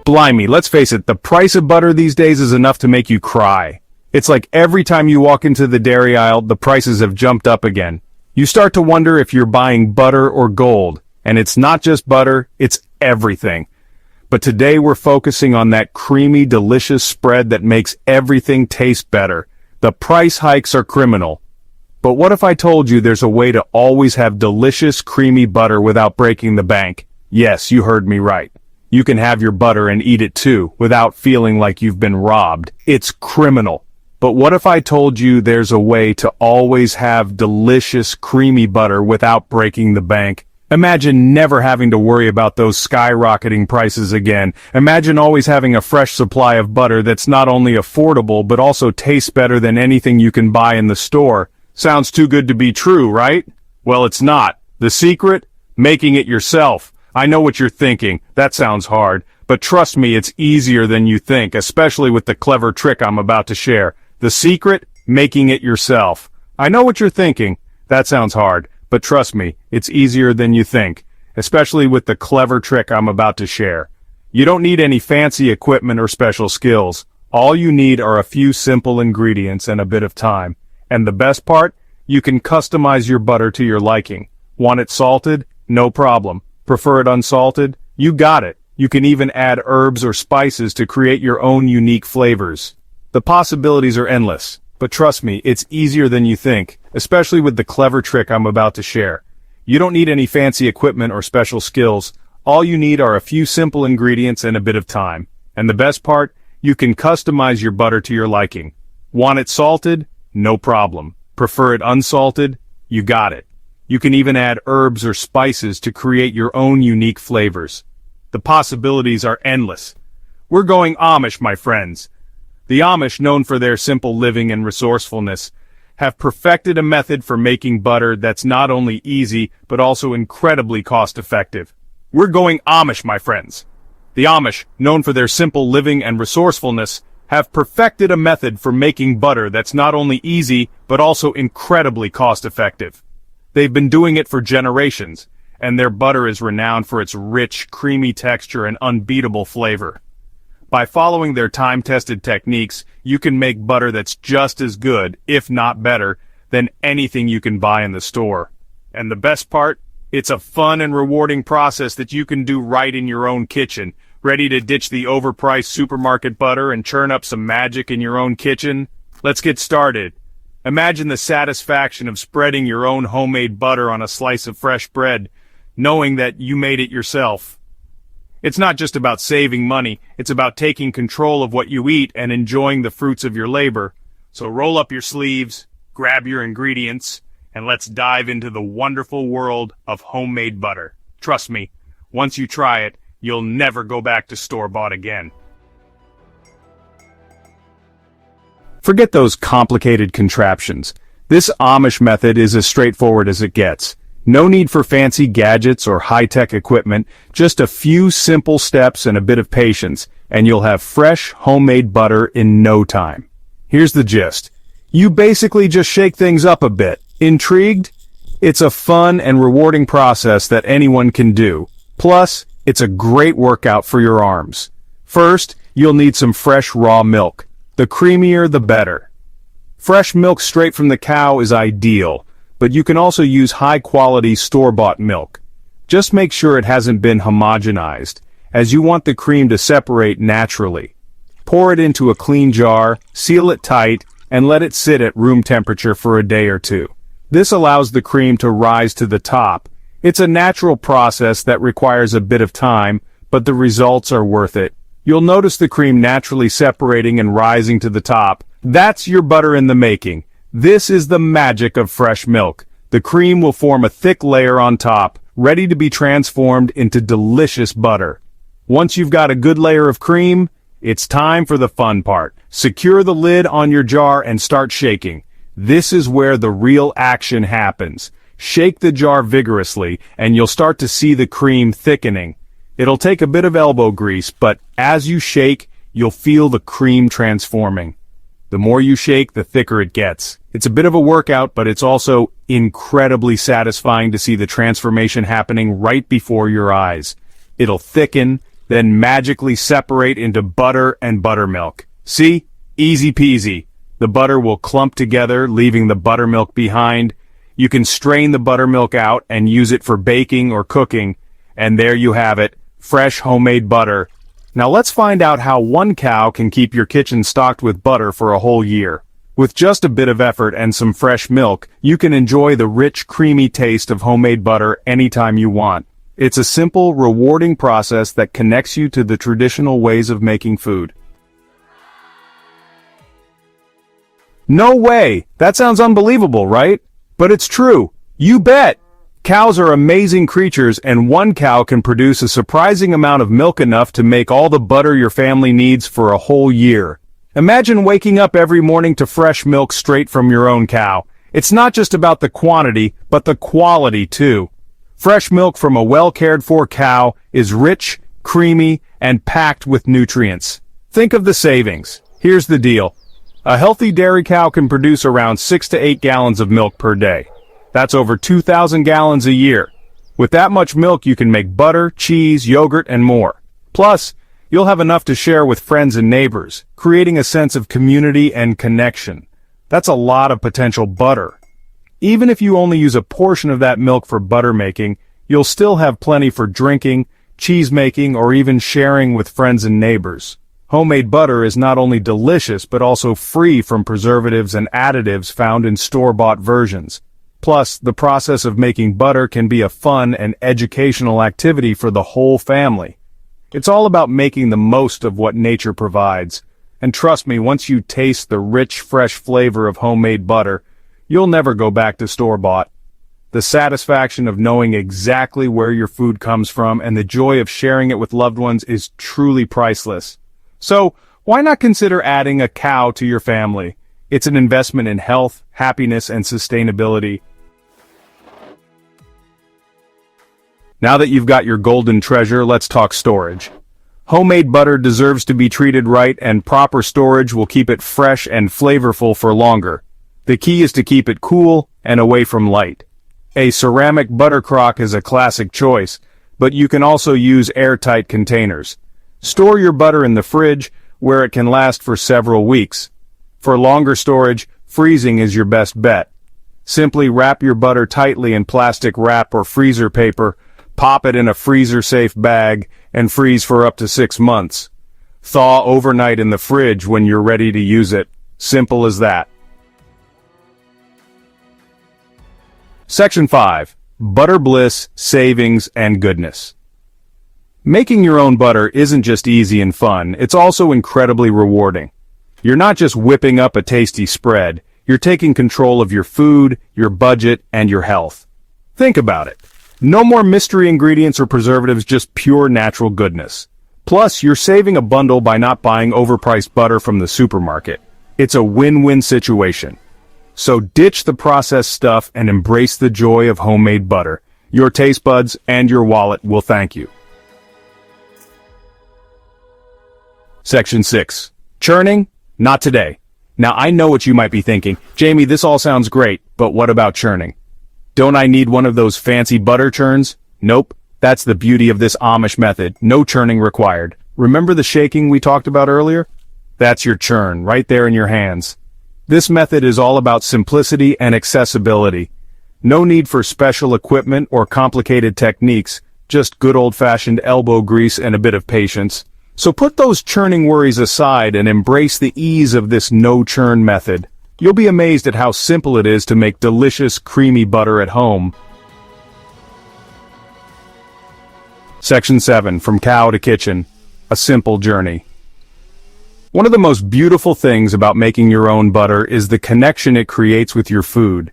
Blimey, let's face it, the price of butter these days is enough to make you cry. It's like every time you walk into the dairy aisle, the prices have jumped up again. You start to wonder if you're buying butter or gold, and it's not just butter, it's everything. But today we're focusing on that creamy, delicious spread that makes everything taste better. The price hikes are criminal. But what if I told you there's a way to always have delicious, creamy butter without breaking the bank? Yes, you heard me right. You can have your butter and eat it too, without feeling like you've been robbed. It's criminal. But what if I told you there's a way to always have delicious, creamy butter without breaking the bank? Imagine never having to worry about those skyrocketing prices again. Imagine always having a fresh supply of butter that's not only affordable but also tastes better than anything you can buy in the store. Sounds too good to be true, right? Well, it's not. The secret? Making it yourself. I know what you're thinking. That sounds hard. But trust me, it's easier than you think, especially with the clever trick I'm about to share. The secret? Making it yourself. I know what you're thinking. That sounds hard. But trust me, it's easier than you think, especially with the clever trick I'm about to share. You don't need any fancy equipment or special skills. All you need are a few simple ingredients and a bit of time. And the best part? You can customize your butter to your liking. Want it salted? No problem. Prefer it unsalted? You got it. You can even add herbs or spices to create your own unique flavors. The possibilities are endless. But trust me, it's easier than you think, especially with the clever trick I'm about to share. You don't need any fancy equipment or special skills. All you need are a few simple ingredients and a bit of time. And the best part? You can customize your butter to your liking. Want it salted? No problem. Prefer it unsalted? You got it. You can even add herbs or spices to create your own unique flavors. The possibilities are endless. We're going Amish, my friends. The Amish, known for their simple living and resourcefulness, have perfected a method for making butter that's not only easy, but also incredibly cost-effective. We're going Amish, my friends. The Amish, known for their simple living and resourcefulness, have perfected a method for making butter that's not only easy, but also incredibly cost-effective. They've been doing it for generations, and their butter is renowned for its rich, creamy texture and unbeatable flavor. By following their time-tested techniques, you can make butter that's just as good, if not better, than anything you can buy in the store. And the best part? It's a fun and rewarding process that you can do right in your own kitchen. Ready to ditch the overpriced supermarket butter and churn up some magic in your own kitchen? Let's get started. Imagine the satisfaction of spreading your own homemade butter on a slice of fresh bread, knowing that you made it yourself. It's not just about saving money, it's about taking control of what you eat and enjoying the fruits of your labor. So roll up your sleeves, grab your ingredients, and let's dive into the wonderful world of homemade butter. Trust me, once you try it, you'll never go back to store-bought again. Forget those complicated contraptions. This Amish method is as straightforward as it gets. No need for fancy gadgets or high-tech equipment, just a few simple steps and a bit of patience, and you'll have fresh, homemade butter in no time. Here's the gist. You basically just shake things up a bit. Intrigued? It's a fun and rewarding process that anyone can do. Plus, it's a great workout for your arms. First, you'll need some fresh raw milk. The creamier, the better. Fresh milk straight from the cow is ideal, but you can also use high-quality store-bought milk. Just make sure it hasn't been homogenized, as you want the cream to separate naturally. Pour it into a clean jar, seal it tight, and let it sit at room temperature for a day or two. This allows the cream to rise to the top. It's a natural process that requires a bit of time, but the results are worth it. You'll notice the cream naturally separating and rising to the top. That's your butter in the making. This is the magic of fresh milk. The cream will form a thick layer on top, ready to be transformed into delicious butter. Once you've got a good layer of cream, it's time for the fun part. Secure the lid on your jar and start shaking. This is where the real action happens. Shake the jar vigorously, and you'll start to see the cream thickening. It'll take a bit of elbow grease, but as you shake, you'll feel the cream transforming. The more you shake, the thicker it gets. It's a bit of a workout, but it's also incredibly satisfying to see the transformation happening right before your eyes. It'll thicken, then magically separate into butter and buttermilk. See? Easy peasy. The butter will clump together, leaving the buttermilk behind. You can strain the buttermilk out and use it for baking or cooking, and there you have it, fresh homemade butter. Now let's find out how one cow can keep your kitchen stocked with butter for a whole year. With just a bit of effort and some fresh milk, you can enjoy the rich, creamy taste of homemade butter anytime you want. It's a simple, rewarding process that connects you to the traditional ways of making food. No way! That sounds unbelievable, right? But it's true. You bet! Cows are amazing creatures, and one cow can produce a surprising amount of milk enough to make all the butter your family needs for a whole year. Imagine waking up every morning to fresh milk straight from your own cow. It's not just about the quantity, but the quality too. Fresh milk from a well-cared-for cow is rich, creamy, and packed with nutrients. Think of the savings. Here's the deal. A healthy dairy cow can produce around 6 to 8 gallons of milk per day. That's over 2,000 gallons a year. With that much milk, you can make butter, cheese, yogurt, and more. Plus, you'll have enough to share with friends and neighbors, creating a sense of community and connection. That's a lot of potential butter. Even if you only use a portion of that milk for butter making, you'll still have plenty for drinking, cheese making, or even sharing with friends and neighbors. Homemade butter is not only delicious but also free from preservatives and additives found in store-bought versions. Plus, the process of making butter can be a fun and educational activity for the whole family. It's all about making the most of what nature provides. And trust me, once you taste the rich, fresh flavor of homemade butter, you'll never go back to store-bought. The satisfaction of knowing exactly where your food comes from and the joy of sharing it with loved ones is truly priceless. So, why not consider adding a cow to your family? It's an investment in health, happiness, and sustainability. Now that you've got your golden treasure, let's talk storage. Homemade butter deserves to be treated right, and proper storage will keep it fresh and flavorful for longer. The key is to keep it cool and away from light. A ceramic butter crock is a classic choice, but you can also use airtight containers. Store your butter in the fridge, where it can last for several weeks. For longer storage, freezing is your best bet. Simply wrap your butter tightly in plastic wrap or freezer paper, pop it in a freezer-safe bag, and freeze for up to 6 months. Thaw overnight in the fridge when you're ready to use it. Simple as that. Section 5. Butter bliss, savings, and goodness. Making your own butter isn't just easy and fun, it's also incredibly rewarding. You're not just whipping up a tasty spread, you're taking control of your food, your budget, and your health. Think about it. No more mystery ingredients or preservatives, just pure natural goodness. Plus, you're saving a bundle by not buying overpriced butter from the supermarket. It's a win-win situation. So ditch the processed stuff and embrace the joy of homemade butter. Your taste buds and your wallet will thank you. Section 6. Churning? Not today. Now I know what you might be thinking. Jamie, this all sounds great, but what about churning? Don't I need one of those fancy butter churns? Nope. That's the beauty of this Amish method. No churning required. Remember the shaking we talked about earlier? That's your churn, right there in your hands. This method is all about simplicity and accessibility. No need for special equipment or complicated techniques, just good old-fashioned elbow grease and a bit of patience. So put those churning worries aside and embrace the ease of this no-churn method. You'll be amazed at how simple it is to make delicious, creamy butter at home. Section 7. From cow to kitchen. A simple journey. One of the most beautiful things about making your own butter is the connection it creates with your food.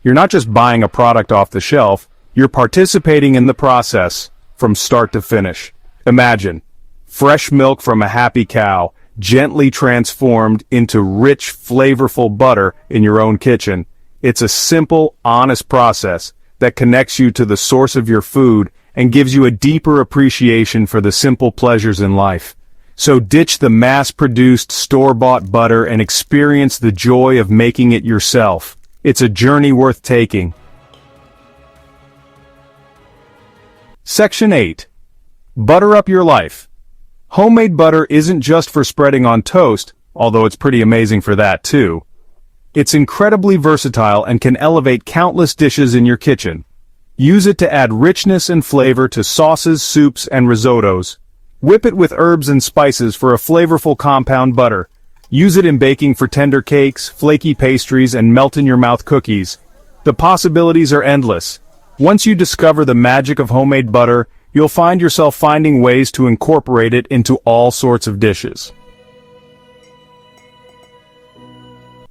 You're not just buying a product off the shelf, you're participating in the process from start to finish. Imagine fresh milk from a happy cow, gently transformed into rich, flavorful butter in your own kitchen. It's a simple, honest process that connects you to the source of your food and gives you a deeper appreciation for the simple pleasures in life. So ditch the mass-produced, store-bought butter and experience the joy of making it yourself. It's a journey worth taking. Section 8. Butter up your life. Homemade butter isn't just for spreading on toast, although it's pretty amazing for that too. It's incredibly versatile and can elevate countless dishes in your kitchen. Use it to add richness and flavor to sauces, soups, and risottos. Whip it with herbs and spices for a flavorful compound butter. Use it in baking for tender cakes, flaky pastries, and melt-in-your-mouth cookies. The possibilities are endless. Once you discover the magic of homemade butter, you'll find yourself finding ways to incorporate it into all sorts of dishes.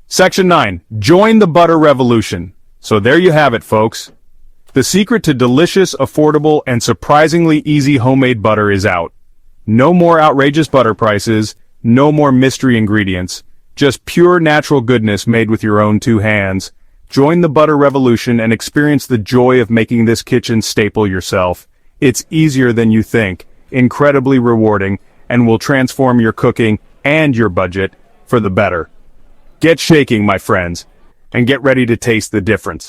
Section 9. Join the butter revolution. So there you have it, folks. The secret to delicious, affordable, and surprisingly easy homemade butter is out. No more outrageous butter prices, no more mystery ingredients, just pure natural goodness made with your own two hands. Join the butter revolution and experience the joy of making this kitchen staple yourself. It's easier than you think, incredibly rewarding, and will transform your cooking and your budget for the better. Get shaking, my friends, and get ready to taste the difference.